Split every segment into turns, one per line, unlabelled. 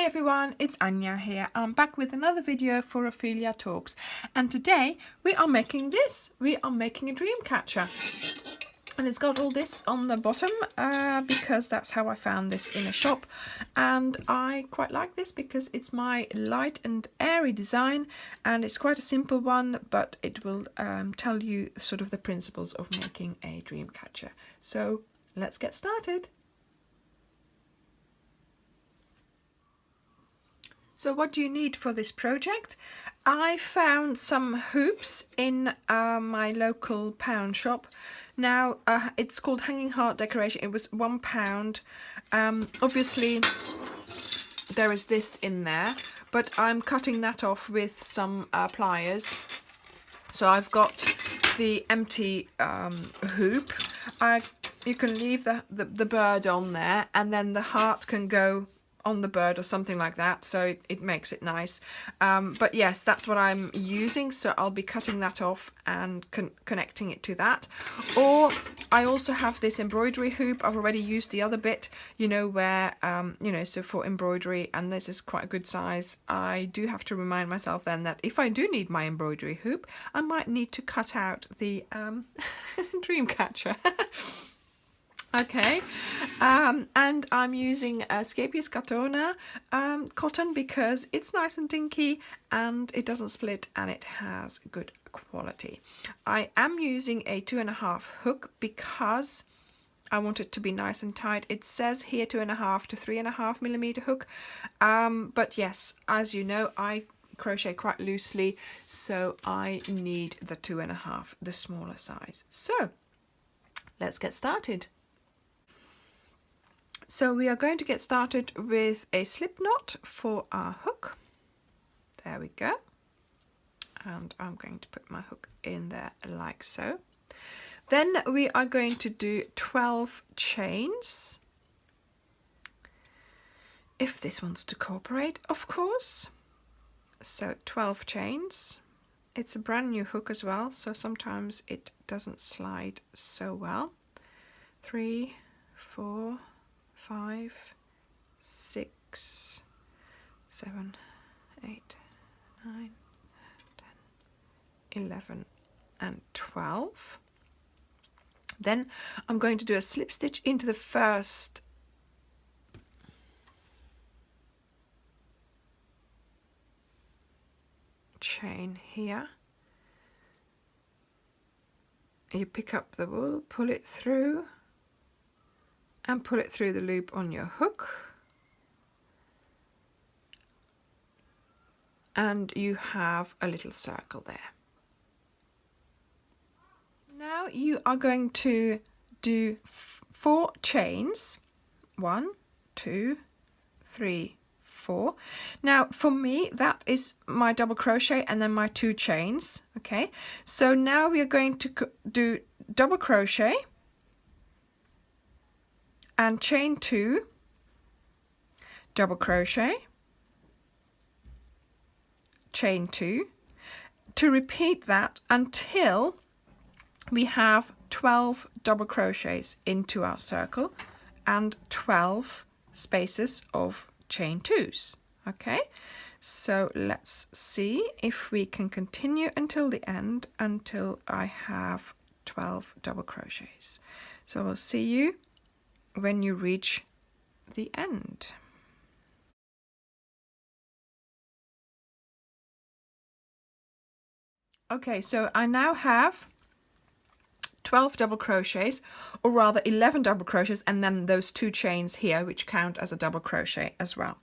everyone, it's Anya here. I'm back with another video for Ophelia Talks, and today we are making this. We are making a dream catcher, and it's got all this on the bottom because that's how I found this in a shop, and I quite like this because it's my light and airy design, and it's quite a simple one, but it will tell you sort of the principles of making a dream catcher. So let's get started. So what do you need for this project? I found some hoops in my local pound shop. Now it's called Hanging Heart Decoration. It was £1. Obviously there is this in there, but I'm cutting that off with some pliers. So I've got the empty hoop. You can leave the bird on there, and then the heart can go on the bird or something like that, so it makes it nice. But yes, that's what I'm using, so I'll be cutting that off and connecting it to that. Or I also have this embroidery hoop. I've already used the other bit, you know, where so for embroidery, and this is quite a good size. I do have to remind myself then that if I do need my embroidery hoop, I might need to cut out the dream catcher. Okay, and I'm using Scheepjes Catona cotton because it's nice and dinky and it doesn't split and it has good quality. I am using a 2.5 hook because I want it to be nice and tight. It says here 2.5 to 3.5 millimeter hook, but yes, as you know, I crochet quite loosely, so I need the 2.5, the smaller size. So let's get started. So we are going to get started with a slip knot for our hook. There we go. And I'm going to put my hook in there like so. Then we are going to do 12 chains. If this wants to cooperate, of course. So 12 chains. It's a brand new hook as well, so sometimes it doesn't slide so well. 3, 4, 5, 6, 7, 8, 9, 10, 11 and 12. Then I'm going to do a slip stitch into the first chain here. You pick up the wool, pull it through, and pull it through the loop on your hook, and you have a little circle there. Now you are going to do 4 chains. 1, 2, 3, 4. Now for me that is my double crochet and then my 2 chains. Okay, so now we are going to do double crochet and chain 2, double crochet, chain 2, to repeat that until we have 12 double crochets into our circle and 12 spaces of chain 2s. Okay, so let's see if we can continue until the end, until I have 12 double crochets. So we'll see you when you reach the end. Okay, so I now have 12 double crochets, or rather 11 double crochets, and then those 2 chains here which count as a double crochet as well.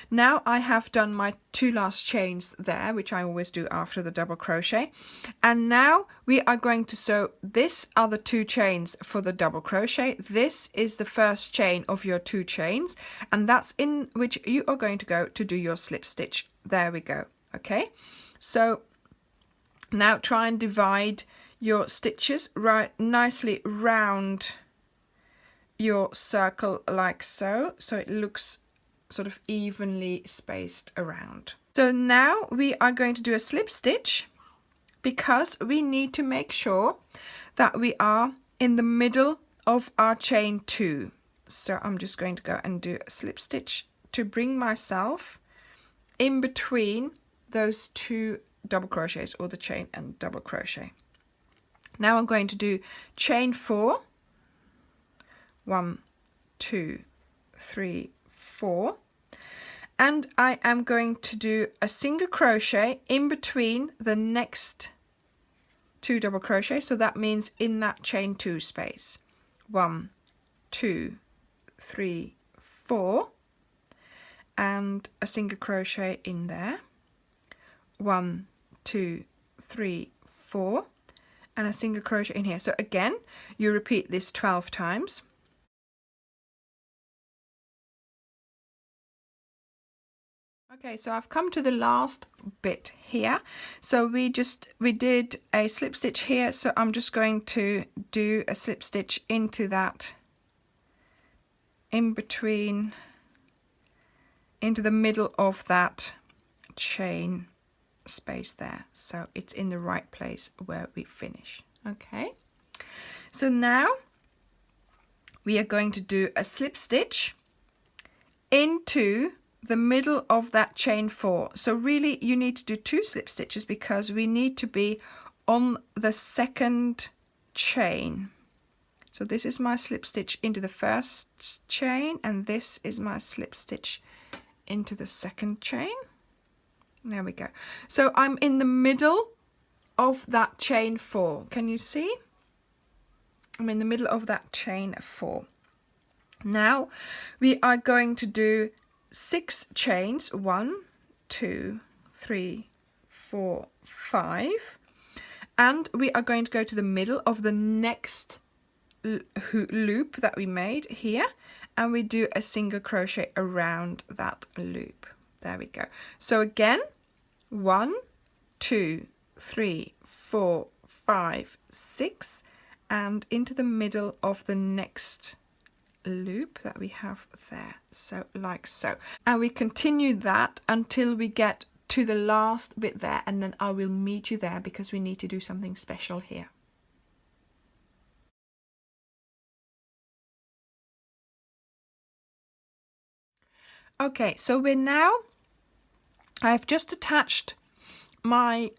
Now I have done my 2 last chains there, which I always do after the double crochet, and now we are going to sew. This are the 2 chains for the double crochet. This is the first chain of your 2 chains, and that's in which you are going to go to do your slip stitch. There we go. Okay, so now try and divide your stitches right nicely round your circle like so, so it looks sort of evenly spaced around. So now we are going to do a slip stitch because we need to make sure that we are in the middle of our chain 2. So I'm just going to go and do a slip stitch to bring myself in between those two double crochets, or the chain and double crochet. Now I'm going to do chain 4, 1, 2, 3, 4, and I am going to do a single crochet in between the next two double crochets, so that means in that chain 2 space. 1, 2, 3, 4, and a single crochet in there. 1, 2, 3, 4, and a single crochet in here. So again, you repeat this 12 times. Okay, so I've come to the last bit here. So we did a slip stitch here, so I'm just going to do a slip stitch into that, in between, into the middle of that chain space there, so it's in the right place where we finish. Okay, so now we are going to do a slip stitch into the middle of that chain 4. So really you need to do 2 slip stitches because we need to be on the second chain. So this is my slip stitch into the first chain, and this is my slip stitch into the second chain. There we go. So I'm in the middle of that chain 4. Can you see? I'm in the middle of that chain 4. Now we are going to do 6 chains. 1, 2, 3, 4, 5. And we are going to go to the middle of the next loop that we made here, and we do a single crochet around that loop. There we go. So again, 1, 2, 3, 4, 5, 6, and into the middle of the next loop that we have there, so like so. And we continue that until we get to the last bit there, and then I will meet you there because we need to do something special here. Okay, so I've just attached my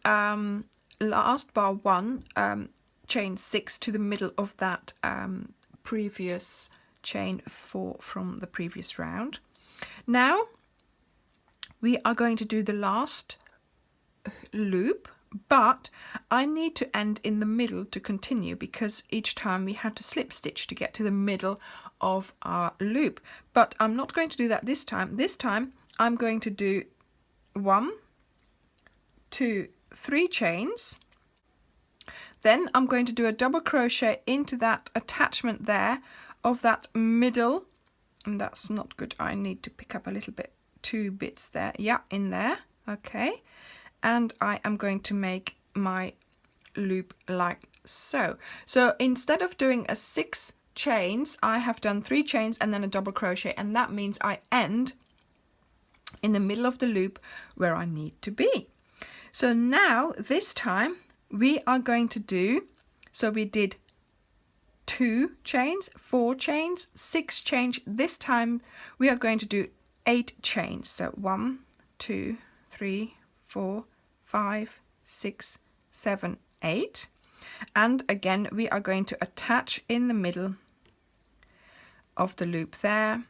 last bar 1, chain 6, to the middle of that previous chain 4 from the previous round. Now we are going to do the last loop, but I need to end in the middle to continue because each time we had to slip stitch to get to the middle of our loop. But I'm not going to do that this time. This time I'm going to do 1, 2, 3 chains. Then I'm going to do a double crochet into that attachment there of that middle, and that's not good. I need to pick up a little bit, 2 bits there. Yeah, in there. Okay, and I am going to make my loop like so. So instead of doing a 6 chains, I have done 3 chains and then a double crochet, and that means I end in the middle of the loop where I need to be. So now this time we are going to do, so we did 2 chains, 4 chains, 6 chains. This time we are going to do 8 chains. So 1, 2, 3, 4, 5, 6, 7, 8. And again we are going to attach in the middle of the loop there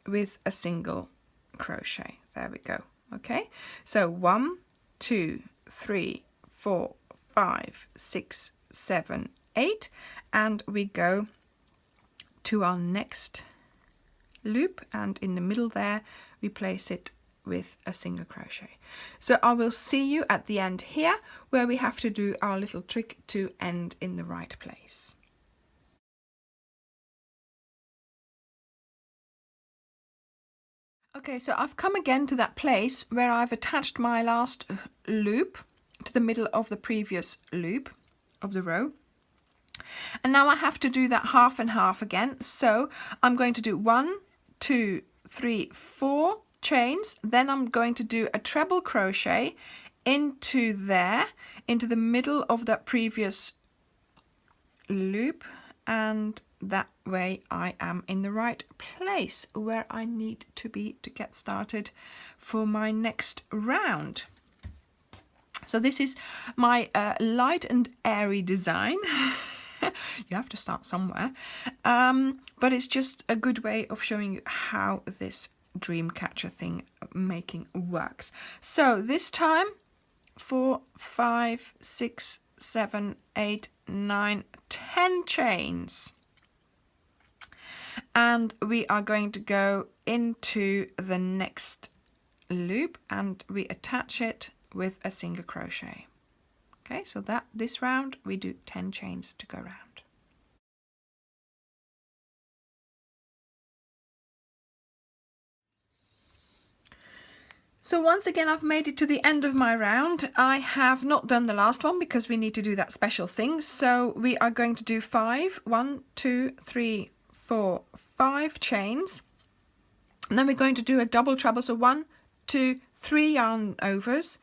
with a single crochet. There we go. Okay, so 1, 2, 3, 4, 5, 6, 7, 8, and we go to our next loop, and in the middle there we place it with a single crochet. So I will see you at the end here where we have to do our little trick to end in the right place. Okay, so I've come again to that place where I've attached my last loop to the middle of the previous loop of the row. And now I have to do that half and half again. So I'm going to do 1, 2, 3, 4 chains. Then I'm going to do a treble crochet into there, into the middle of that previous loop, and that way I am in the right place where I need to be to get started for my next round. So this is my light and airy design. You have to start somewhere, but it's just a good way of showing you how this Dreamcatcher thing making works. So this time 4, 5, 6, 7, 8, 9, 10 chains, and we are going to go into the next loop and we attach it with a single crochet. Okay, so that this round we do 10 chains to go round. So once again I've made it to the end of my round. I have not done the last one because we need to do that special thing. So we are going to do 1, 2, 3, 4, 5 chains. And then we're going to do a double treble. So 1, 2, 3 yarn overs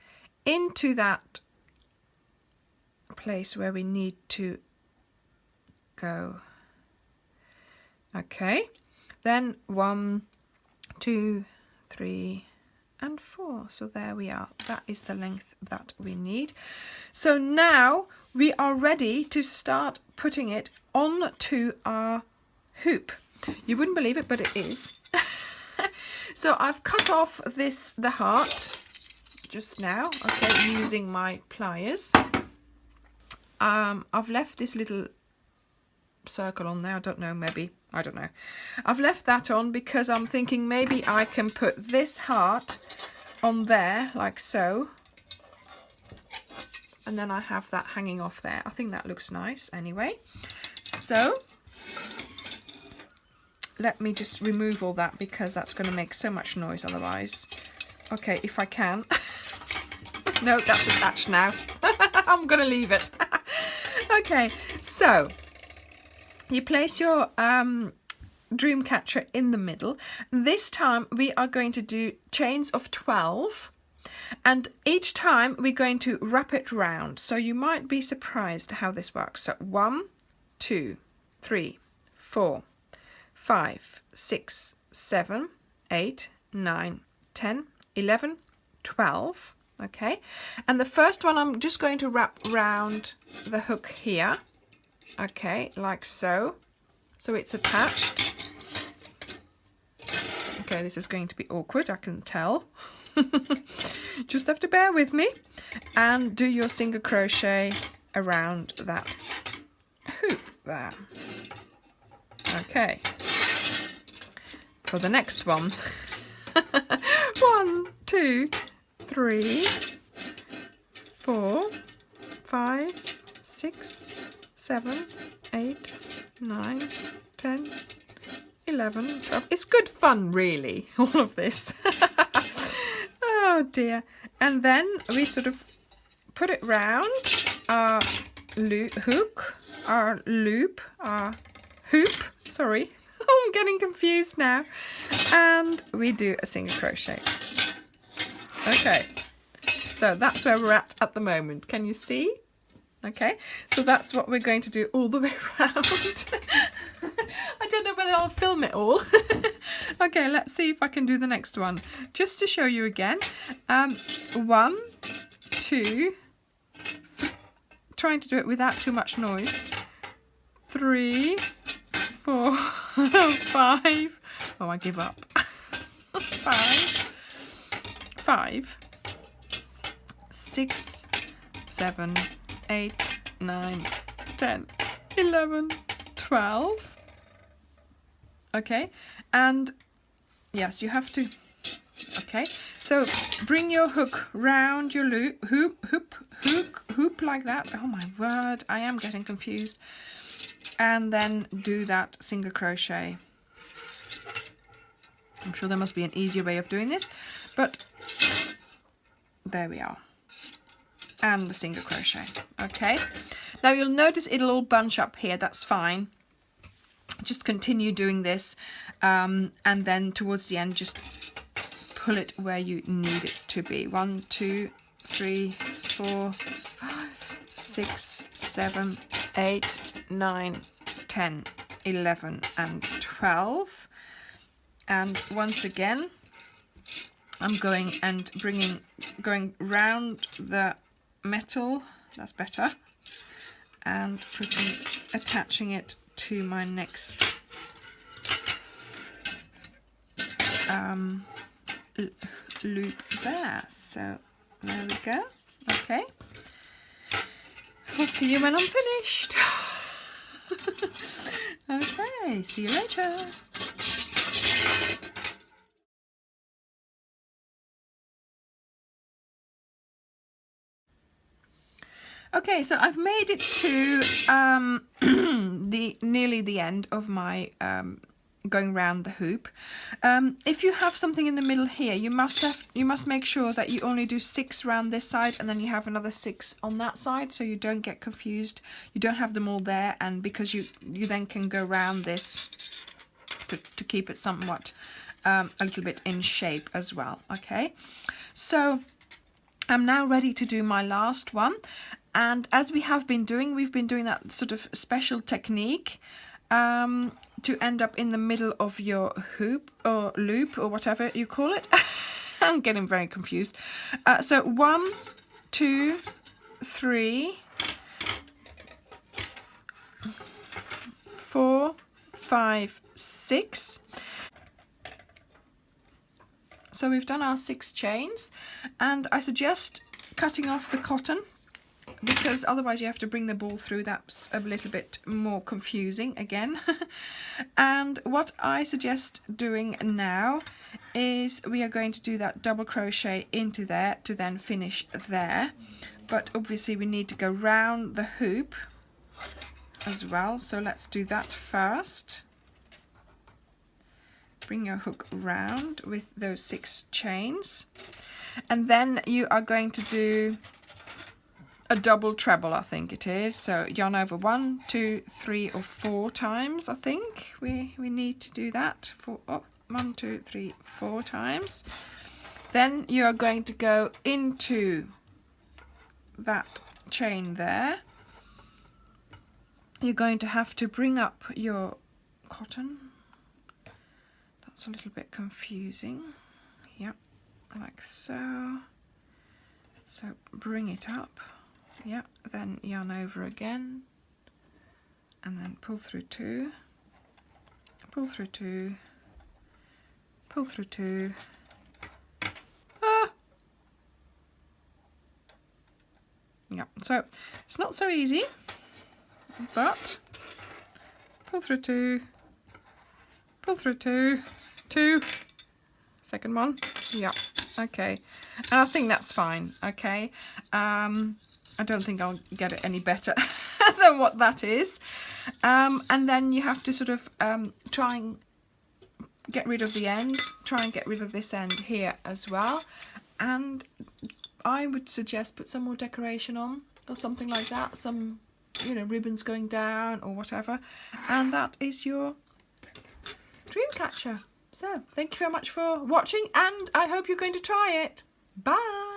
into that place where we need to go. Okay, then 1, 2, 3 and 4. So there we are. That is the length that we need. So now we are ready to start putting it onto our hoop. You wouldn't believe it, but it is. So I've cut off the heart just now, okay, using my pliers. I've left this little circle on there. I don't know, maybe, I don't know. I've left that on because I'm thinking maybe I can put this heart on there like so, and then I have that hanging off there. I think that looks nice anyway. So let me just remove all that because that's going to make so much noise otherwise. Okay, if I can. No, that's attached now. I'm gonna leave it. Okay, so you place your Dreamcatcher in the middle. This time we are going to do chains of 12, and each time we're going to wrap it round. So you might be surprised how this works. So 1, 2, 3, 4, 5, 6, 7, 8, 9, 10, 11, 12. Okay, and the first one I'm just going to wrap round the hook here. Okay, like so. So it's attached. Okay, this is going to be awkward, I can tell. Just have to bear with me and do your single crochet around that hoop there. Okay, for the next one. 1, 2, 3, 4, 5, 6, 7, 8, 9, 10, 11, 12. It's good fun, really, all of this. Oh dear. And then we sort of put it round our hook, our loop, our hoop, sorry. I'm getting confused now. And we do a single crochet. Okay, so that's where we're at the moment. Can you see? Okay, so that's what we're going to do all the way around. I don't know whether I'll film it all. Okay, let's see if I can do the next one. Just to show you again. 1, 2, trying to do it without too much noise. 3, 4, 5. Oh, I give up. 5, 6, 7, 8, 9, 10, 11, 12. Okay, and yes, you have to. Okay, so bring your hook round your loop, hoop like that. Oh my word, I am getting confused. And then do that single crochet. I'm sure there must be an easier way of doing this, but there we are. And the single crochet. Okay, now you'll notice it'll all bunch up here. That's fine. Just continue doing this, and then towards the end just pull it where you need it to be. 1, 2, 3, 4, 5, 6, 7, 8, 9, 10, 11 and 12. And once again, I'm going and going round the metal, that's better, and attaching it to my next loop there. So there we go. Okay, I'll see you when I'm finished. Okay, see you later. Okay, so I've made it to nearly the end of my going round the hoop. If you have something in the middle here, you must make sure that you only do 6 round this side, and then you have another 6 on that side, so you don't get confused. You don't have them all there, and because you then can go round this to keep it somewhat a little bit in shape as well. Okay, so I'm now ready to do my last one. And as we have been doing, we've been doing that sort of special technique to end up in the middle of your hoop or loop or whatever you call it. I'm getting very confused. So 1, 2, 3, 4, 5, 6. So we've done our 6 chains, and I suggest cutting off the cotton, because otherwise you have to bring the ball through. That's a little bit more confusing again. And what I suggest doing now is we are going to do that double crochet into there to then finish there. But obviously we need to go round the hoop as well, so let's do that first. Bring your hook round with those 6 chains, and then you are going to do a double treble, I think it is. So yarn over 1, 2, 3 or 4 times. I think we need to do that for 1, 2, 3, 4 times. Then you are going to go into that chain there. You're going to have to bring up your cotton. That's a little bit confusing. Yep, like so. So bring it up. Yeah, then yarn over again, and then pull through 2, pull through 2, pull through 2. Yeah, so it's not so easy, but pull through 2, pull through 2, 2, second one. Yeah, okay, and I think that's fine. Okay, I don't think I'll get it any better than what that is. And then you have to sort of try and get rid of the ends, try and get rid of this end here as well. And I would suggest put some more decoration on or something like that, some, you know, ribbons going down or whatever. And that is your Dreamcatcher. So thank you very much for watching, and I hope you're going to try it. Bye!